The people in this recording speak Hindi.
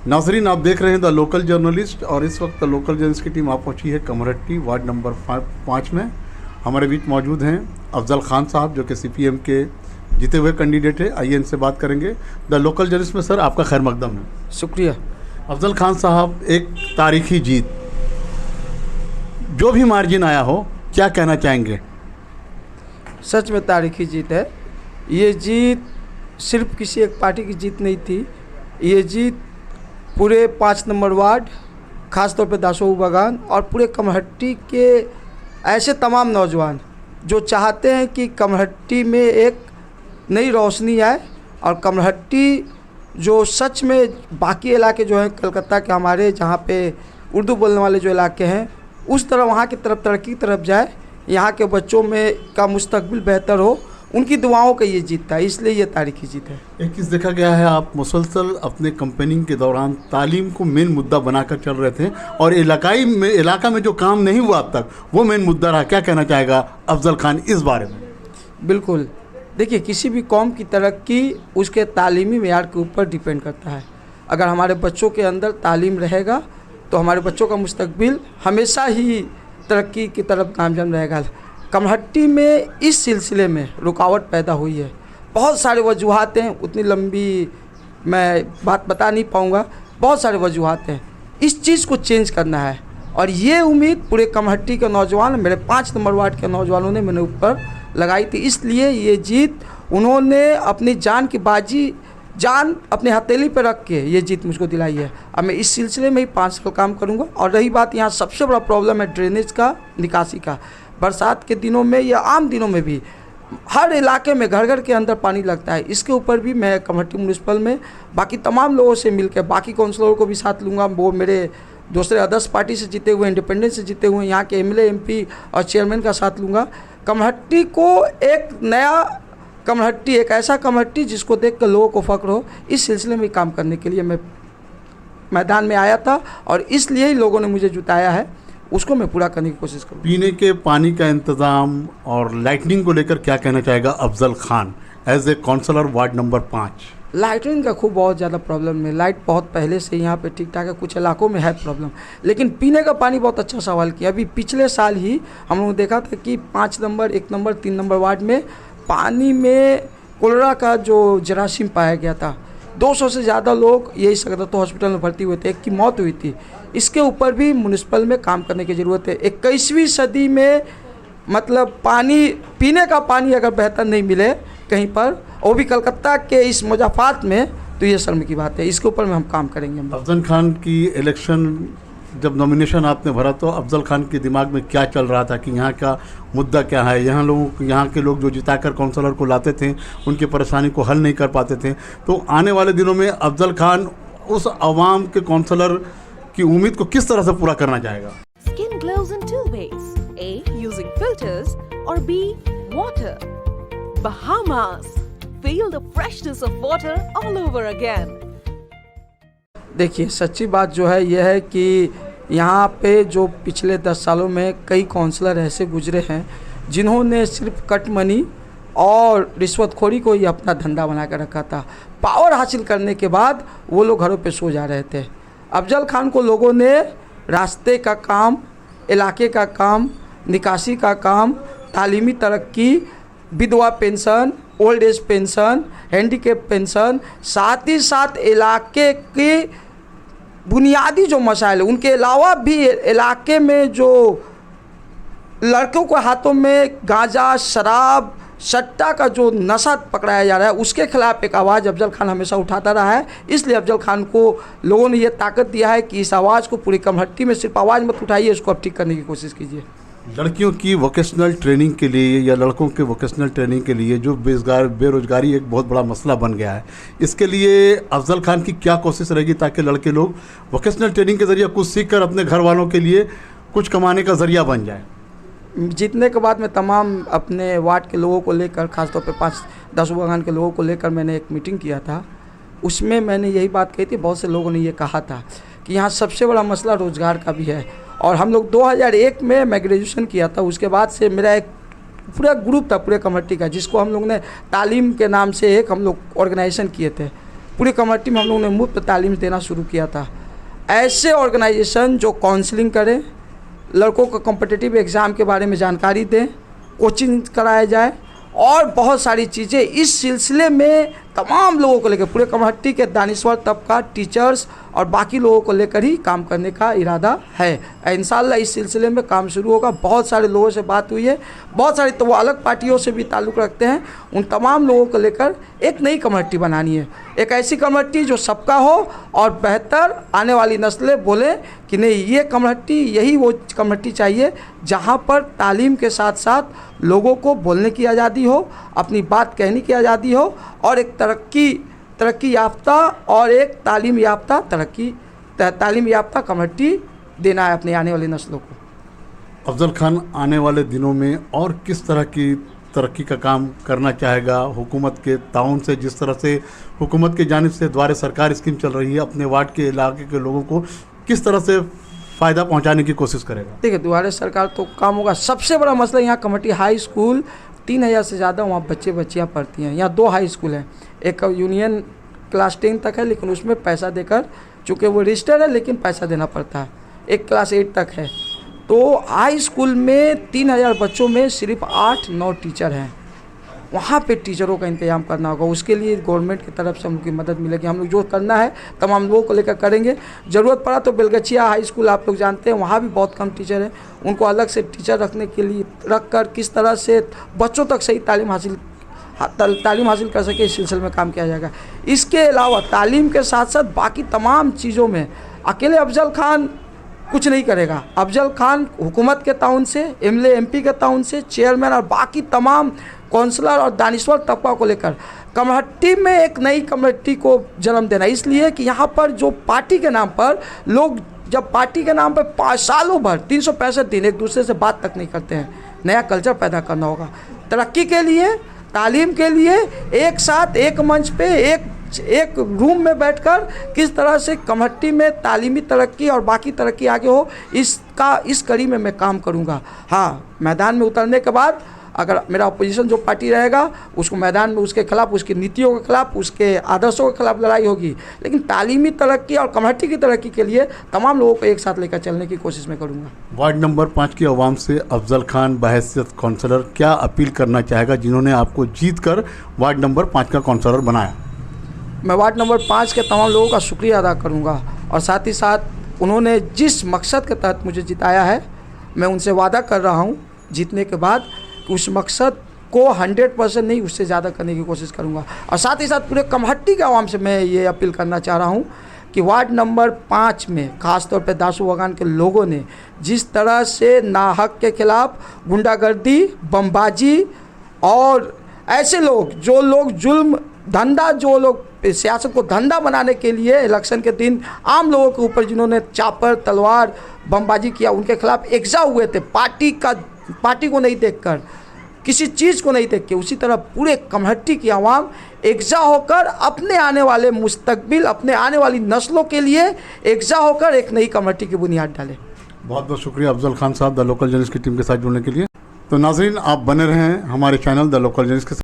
नाजरीन, आप देख रहे हैं द लोकल जर्नलिस्ट और इस वक्त द लोकल जर्नलिस्ट की टीम आप पहुंची है कमरहट्टी वार्ड नंबर 5 में। हमारे बीच मौजूद हैं अफजल खान साहब जो कि सीपीएम के जीते हुए कैंडिडेट है। आइए इनसे बात करेंगे। द लोकल जर्नलिस्ट में सर आपका खैर मकदम है। शुक्रिया। अफजल खान साहब, एक तारीखी जीत, जो भी मार्जिन आया हो, क्या कहना चाहेंगे? सच में तारीखी जीत है। ये जीत सिर्फ किसी एक पार्टी की जीत नहीं थी, ये जीत पूरे 5 नंबर वार्ड, ख़ासतौर पे दासोऊ बागान और पूरे कमरहट्टी के ऐसे तमाम नौजवान जो चाहते हैं कि कमरहट्टी में एक नई रोशनी आए और कमरहट्टी जो सच में बाकी इलाके जो हैं कलकत्ता के हमारे जहाँ पे उर्दू बोलने वाले जो इलाके हैं उस तरह वहाँ की तरफ तरक्की की तरफ जाए, यहाँ के बच्चों में का मुस्तकबिल बेहतर हो, उनकी दुआओं का ये जीत था, इसलिए ये तारीखी जीत है। एक चीज़ देखा गया है, आप मुसलसल अपने कैंपेनिंग के दौरान तालीम को मेन मुद्दा बनाकर चल रहे थे और इलाका में जो काम नहीं हुआ अब तक वो मेन मुद्दा रहा। क्या कहना चाहेगा अफजल खान इस बारे में? बिल्कुल, देखिए किसी भी कौम की तरक्की उसके तालीमी मेयार के ऊपर डिपेंड करता है। अगर हमारे बच्चों के अंदर तालीम रहेगा तो हमारे बच्चों का मुस्तकबिल हमेशा ही तरक्की की तरफ गामजन रहेगा। कमरहट्टी में इस सिलसिले में रुकावट पैदा हुई है, बहुत सारे वजूहात हैं, उतनी लंबी मैं बात बता नहीं पाऊँगा, बहुत सारे वजूहात हैं। इस चीज़ को चेंज करना है और ये उम्मीद पूरे कमरहट्टी के नौजवान, मेरे 5 नंबर वार्ड के नौजवानों ने मेरे ऊपर लगाई थी। इसलिए ये जीत उन्होंने अपनी जान की बाजी, जान अपने हथेली पर रख के ये जीत मुझको दिलाई है। अब मैं इस सिलसिले में ही 5 साल काम करूँगा। और रही बात, यहाँ सबसे बड़ा प्रॉब्लम है ड्रेनेज का, निकासी का। बरसात के दिनों में या आम दिनों में भी हर इलाके में घर घर के अंदर पानी लगता है। इसके ऊपर भी मैं कमरहट्टी म्यूनिसिपल में बाकी तमाम लोगों से मिलकर, बाकी काउंसलरों को भी साथ लूँगा, वो मेरे दूसरे अदर्स पार्टी से जीते हुए, इंडिपेंडेंट से जीते हुए, यहाँ के एमएलए एमपी और चेयरमैन का साथ लूँगा। कमरहट्टी को एक नया कमरहट्टी, एक ऐसा कमरहट्टी जिसको देख कर लोगों को फ़ख्र हो, इस सिलसिले में काम करने के लिए मैं मैदान में आया था और इसलिए ही लोगों ने मुझे जुटाया है, उसको मैं पूरा करने की कोशिश करूँ। पीने के पानी का इंतज़ाम और लाइटनिंग को लेकर क्या कहना चाहेगा Afzal Khan as a councillor ward number 5? Lightning का खूब बहुत ज़्यादा प्रॉब्लम है। लाइट बहुत पहले से यहाँ पे ठीक ठाक है, कुछ इलाकों में है प्रॉब्लम, लेकिन पीने का पानी बहुत अच्छा सवाल किया। अभी पिछले साल ही हम लोगों ने देखा था कि 5 नंबर, 1 नंबर, 3 नंबर वार्ड में पानी में कोलेरा का जो जरासीम पाया गया था। 200 से ज़्यादा लोग यही सगदत्तो हॉस्पिटल में भर्ती हुए थे, एक की मौत हुई थी। इसके ऊपर भी म्यूनिसिपल में काम करने की ज़रूरत है। 21वीं सदी में मतलब पानी, पीने का पानी अगर बेहतर नहीं मिले कहीं पर, वो भी कलकत्ता के इस मुज़फ़्फ़राबाद में, तो ये शर्म की बात है। इसके ऊपर में हम काम करेंगे। अफजल खान की इलेक्शन जब नॉमिनेशन आपने भरा तो अफजल खान के दिमाग में क्या चल रहा था कि यहाँ का मुद्दा क्या है? यहाँ के लोग जो जिताकर काउंसलर को लाते थे उनकी परेशानी को हल नहीं कर पाते थे, तो आने वाले दिनों में अफजल खान उस आवाम के काउंसलर की उम्मीद को किस तरह से पूरा करना चाहेगा? Skin glows in 2 ways. A. Using filters or B. Water. Bahamas. Feel the freshness of water all over again. देखिए, सच्ची बात जो है यह है कि यहाँ पे जो पिछले 10 सालों में कई काउंसलर ऐसे गुजरे हैं जिन्होंने सिर्फ कट मनी और रिश्वतखोरी को ही अपना धंधा बना कर रखा था। पावर हासिल करने के बाद वो लोग घरों पे सो जा रहे थे। अफजल खान को लोगों ने रास्ते का काम, इलाके का काम, निकासी का काम, तालीमी तरक्की, विधवा pension, old age pension, handicap pension, साथ ही साथ इलाके के बुनियादी जो मसाइल है उनके अलावा भी इलाके में जो लड़कों के हाथों में गांजा, शराब, सट्टा का जो नशा पकड़ाया जा रहा है उसके खिलाफ एक आवाज़ अफजल खान हमेशा उठाता रहा है। इसलिए अफजल खान को लोगों ने ये ताकत दिया है कि इस आवाज़ को पूरी कमरहट्टी में सिर्फ आवाज़ मत उठाइए, इसको अब ठीक करने की कोशिश कीजिए। लड़कियों की वोकेशनल ट्रेनिंग के लिए या लड़कों के वोकेशनल ट्रेनिंग के लिए जो बेरोजगारी एक बहुत बड़ा मसला बन गया है, इसके लिए अफजल खान की क्या कोशिश रहेगी ताकि लड़के लोग वोकेशनल ट्रेनिंग के ज़रिए कुछ सीख कर अपने घर वालों के लिए कुछ कमाने का ज़रिया बन जाए? जीतने के बाद मैं तमाम अपने वार्ड के लोगों को लेकर, ख़ासतौर पे 5 दासोऊ बागान के लोगों को लेकर मैंने एक मीटिंग किया था। उसमें मैंने यही बात कही थी, बहुत से लोगों ने ये कहा था कि यहाँ सबसे बड़ा मसला रोज़गार का भी है। और हम लोग 2001 में मैं ग्रेजुएशन किया था, उसके बाद से मेरा एक पूरा ग्रुप था पूरे कमेटी का, जिसको हम लोग ने तालीम के नाम से एक हम लोग ऑर्गेनाइजेशन किए थे। पूरी कमेटी में हम लोगों ने मुफ्त तालीम देना शुरू किया था। ऐसे ऑर्गेनाइजेशन जो काउंसलिंग करें, लड़कों को कॉम्पिटिटिव एग्ज़ाम के बारे में जानकारी दें, कोचिंग कराया जाए और बहुत सारी चीज़ें इस सिलसिले में तमाम लोगों को लेकर, पूरे कमेटी के दानिश्वर तबका, टीचर्स और बाकी लोगों को लेकर ही काम करने का इरादा है। इंशाल्लाह इस सिलसिले में काम शुरू होगा। बहुत सारे लोगों से बात हुई है, बहुत सारे तो वो अलग पार्टियों से भी ताल्लुक़ रखते हैं। उन तमाम लोगों को लेकर एक नई कमेटी बनानी है, एक ऐसी कमेटी जो सबका हो और बेहतर आने वाली नस्लें बोले कि नहीं, ये कमेटी, यही वो कमेटी चाहिए जहाँ पर तालीम के साथ साथ लोगों को बोलने की आज़ादी हो, अपनी बात कहने की आज़ादी हो और एक तरक्की याफ्ता और एक तालीम याफ्ता कमेटी देना है अपने आने वाली नस्लों को। अफजल खान आने वाले दिनों में और किस तरह की तरक्की का काम करना चाहेगा? हुकूमत के ताउन से, जिस तरह से हुकूमत की जानिब से द्वारे सरकार स्कीम चल रही है, अपने वार्ड के इलाके के लोगों को किस तरह से फ़ायदा पहुंचाने की कोशिश करेगा? देखिए, द्वारे सरकार तो काम होगा। सबसे बड़ा मसला यहाँ कमेटी हाई स्कूल 3000 से ज़्यादा वहाँ बच्चियाँ पढ़ती हैं। यहाँ 2 हाई स्कूल हैं, एक यूनियन क्लास 10 तक है लेकिन उसमें पैसा देकर, चूँकि वो रजिस्टर है लेकिन पैसा देना पड़ता है, एक क्लास 8 तक है। तो हाई स्कूल में 3000 बच्चों में सिर्फ 8-9 टीचर हैं। वहाँ पे टीचरों का इंतजाम करना होगा। उसके लिए गवर्नमेंट की तरफ से उनकी मदद मिलेगी। हम लोग जो करना है तमाम लोगों को लेकर करेंगे। ज़रूरत पड़ा तो बेलगछिया हाई स्कूल आप लोग जानते हैं, वहाँ भी बहुत कम टीचर हैं। उनको अलग से टीचर रखने के लिए रखकर किस तरह से बच्चों तक सही तालीम हासिल कर सके, इस सिलसिले में काम किया जाएगा। इसके अलावा तालीम के साथ साथ बाकी तमाम चीज़ों में अकेले अफजल खान कुछ नहीं करेगा। अफजल खान हुकूमत के ताउन से, एमएलए एमपी के ताउन से, चेयरमैन और बाकी तमाम काउंसलर और दानिश्वर तबका को लेकर कमेटी में एक नई कमेटी को जन्म देना, इसलिए कि यहाँ पर जो पार्टी के नाम पर लोग, जब पार्टी के नाम पर 5 सालों भर 365 दिन एक दूसरे से बात तक नहीं करते हैं, नया कल्चर पैदा करना होगा। तरक्की के लिए, तालीम के लिए एक साथ एक मंच पे एक रूम में बैठकर किस तरह से कमेटी में तालीमी तरक्की और बाकी तरक्की आगे हो, इस कड़ी में मैं काम करूँगा। हाँ, मैदान में उतरने के बाद अगर मेरा अपोजिशन जो पार्टी रहेगा उसको मैदान में उसके खिलाफ, उसकी नीतियों के खिलाफ, उसके आदर्शों के खिलाफ लड़ाई होगी, लेकिन तालीमी तरक्की और कमेटी की तरक्की के लिए तमाम लोगों को एक साथ लेकर चलने की कोशिश मैं करूँगा। वार्ड नंबर 5 की आवाम से अफजल खान बहैसियत काउंसलर क्या अपील करना चाहेगा, जिन्होंने आपको जीत कर वार्ड नंबर 5 का काउंसलर बनाया? मैं वार्ड नंबर 5 के तमाम लोगों का शुक्रिया अदा करूँगा और साथ ही साथ उन्होंने जिस मकसद के तहत मुझे जिताया है, मैं उनसे वादा कर रहा हूँ जीतने के बाद उस मकसद को 100% नहीं, उससे ज़्यादा करने की कोशिश करूँगा। और साथ ही साथ पूरे कमहट्टी के आवाम से मैं ये अपील करना चाह रहा हूँ कि वार्ड नंबर 5 में ख़ासतौर पे दासू बागान के लोगों ने जिस तरह से नाहक के खिलाफ गुंडागर्दी, बमबाजी और ऐसे लोग जो लोग जुल्म धंधा, जो लोग सियासत को धंधा बनाने के लिए इलेक्शन के दिन आम लोगों के ऊपर जिन्होंने चापर, तलवार, बमबाजी किया, उनके खिलाफ एकजा हुए थे, पार्टी को नहीं देखकर, किसी चीज़ को नहीं देख के, उसी तरह पूरे कमहट्टी की आवाम एकजा होकर अपने आने वाले मुस्तकबिल, अपने आने वाली नस्लों के लिए एकजा होकर एक नई कमहट्टी की बुनियाद डाले। बहुत बहुत शुक्रिया अफजल खान साहब द लोकल जर्नलिस्ट की टीम के साथ जुड़ने के लिए। तो नाजरीन, आप बने रहें हमारे चैनल द लोकल जर्नलिस्ट के साथ।